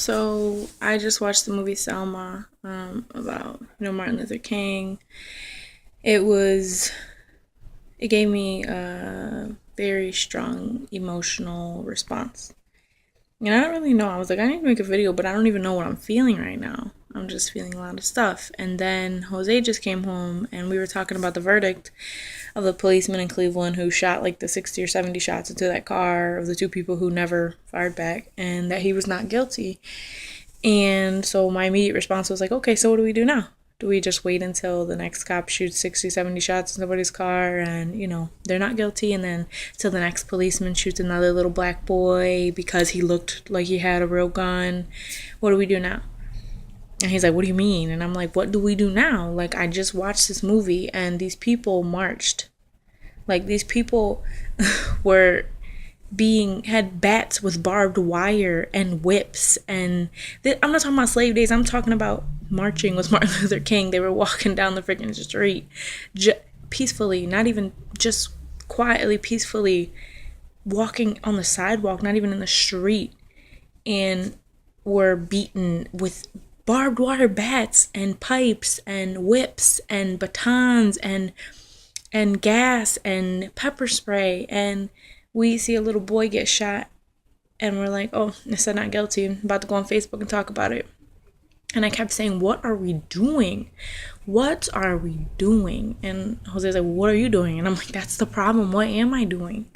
So I just watched the movie Selma about Martin Luther King. It was it gave me a very strong emotional response. And I don't really know. I was like, I need to make a video, but I don't even know what I'm feeling right now. I'm just feeling a lot of stuff. And then Jose just came home and we were talking about the verdict of the policeman in Cleveland who shot like the 60 or 70 shots into that car of the two people who never fired back, and that he was not guilty. And so my immediate response was like, okay, so what do we do now? Do we just wait until the next cop shoots 60, 70 shots in somebody's car and, they're not guilty, and then till the next policeman shoots another little black boy because he looked like he had a real gun? What do we do now? And he's like, what do you mean? And I'm like, what do we do now? Like, I just watched this movie and these people marched. Like, these people were had bats with barbed wire and whips, and I'm not talking about slave days. I'm talking about marching with Martin Luther King. They were walking down the freaking street peacefully, not even just quietly, peacefully walking on the sidewalk, not even in the street, and were beaten with barbed wire bats and pipes and whips and batons and gas and pepper spray. And we see a little boy get shot and we're like, oh, it said not guilty. I'm about to go on Facebook and talk about it. And I kept saying, what are we doing? What are we doing? And Jose's like, what are you doing? And I'm like, that's the problem. What am I doing?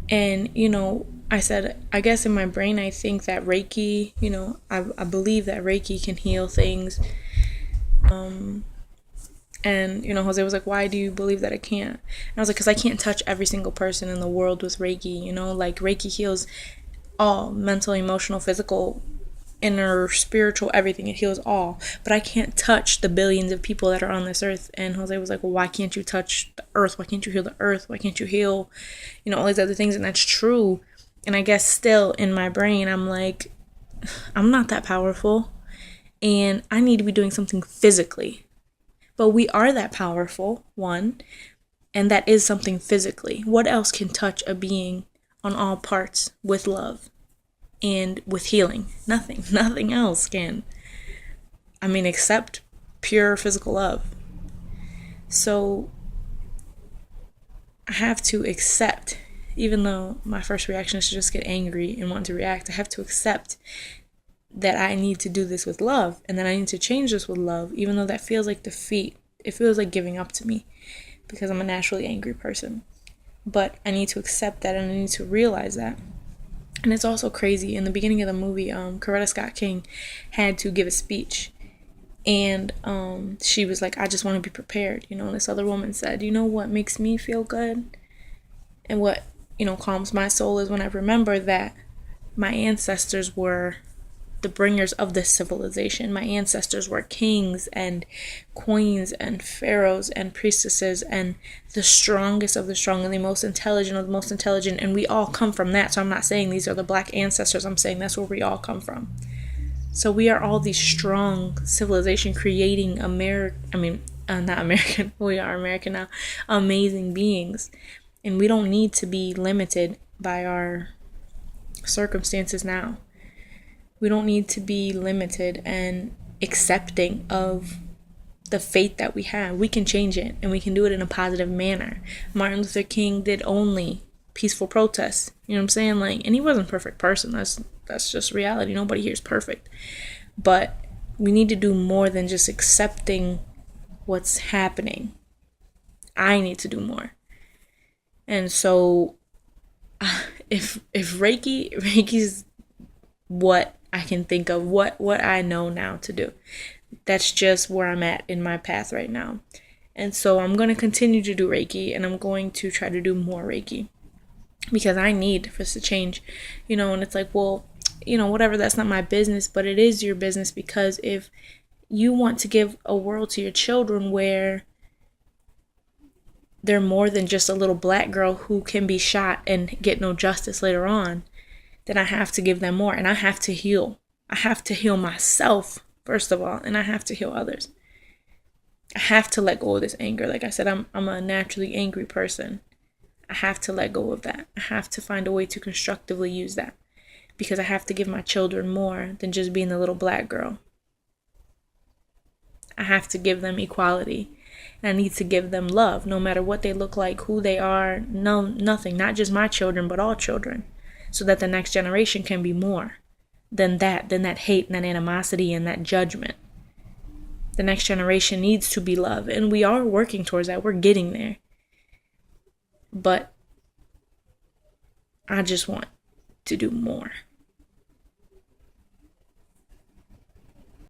And, I said, I guess in my brain, I think that Reiki, I believe that Reiki can heal things. And, Jose was like, why do you believe that it can't? And I was like, because I can't touch every single person in the world with Reiki, like Reiki heals all mental, emotional, physical, inner, spiritual, everything. It heals all. But I can't touch the billions of people that are on this earth. And Jose was like, well, why can't you touch the earth? Why can't you heal the earth? Why can't you heal, all these other things? And that's true. And I guess still in my brain, I'm like, I'm not that powerful. And I need to be doing something physically. But we are that powerful, one, and that is something physically. What else can touch a being on all parts with love and with healing? Nothing. Nothing else can. Except pure physical love. So I have to accept, even though my first reaction is to just get angry and want to react, I have to accept that I need to do this with love, and that I need to change this with love, even though that feels like defeat. It feels like giving up to me because I'm a naturally angry person. But I need to accept that, and I need to realize that. And it's also crazy. In the beginning of the movie, Coretta Scott King had to give a speech. And she was like, I just want to be prepared. And this other woman said, what makes me feel good? And what, calms my soul is when I remember that my ancestors were the bringers of this civilization. My ancestors were kings and queens and pharaohs and priestesses and the strongest of the strong and the most intelligent of the most intelligent. And we all come from that. So I'm not saying these are the black ancestors. I'm saying that's where we all come from. So we are all these strong civilization creating not American. We are American now. Amazing beings. And we don't need to be limited by our circumstances now. We don't need to be limited and accepting of the fate that we have. We can change it, and we can do it in a positive manner. Martin Luther King did only peaceful protests. You know what I'm saying? And he wasn't a perfect person. That's just reality. Nobody here is perfect. But we need to do more than just accepting what's happening. I need to do more. And so if Reiki's what I can think of, what I know now to do. That's just where I'm at in my path right now. And so I'm going to continue to do Reiki, and I'm going to try to do more Reiki because I need for this to change, and it's like, well, whatever, that's not my business, but it is your business, because if you want to give a world to your children where they're more than just a little black girl who can be shot and get no justice later on, then I have to give them more, and I have to heal. I have to heal myself, first of all, and I have to heal others. I have to let go of this anger. Like I said, I'm a naturally angry person. I have to let go of that. I have to find a way to constructively use that, because I have to give my children more than just being the little black girl. I have to give them equality. And I need to give them love, no matter what they look like, who they are, no, nothing, not just my children, but all children, so that the next generation can be more than that hate and that animosity and that judgment. The next generation needs to be love, and we are working towards that. We're getting there. But I just want to do more.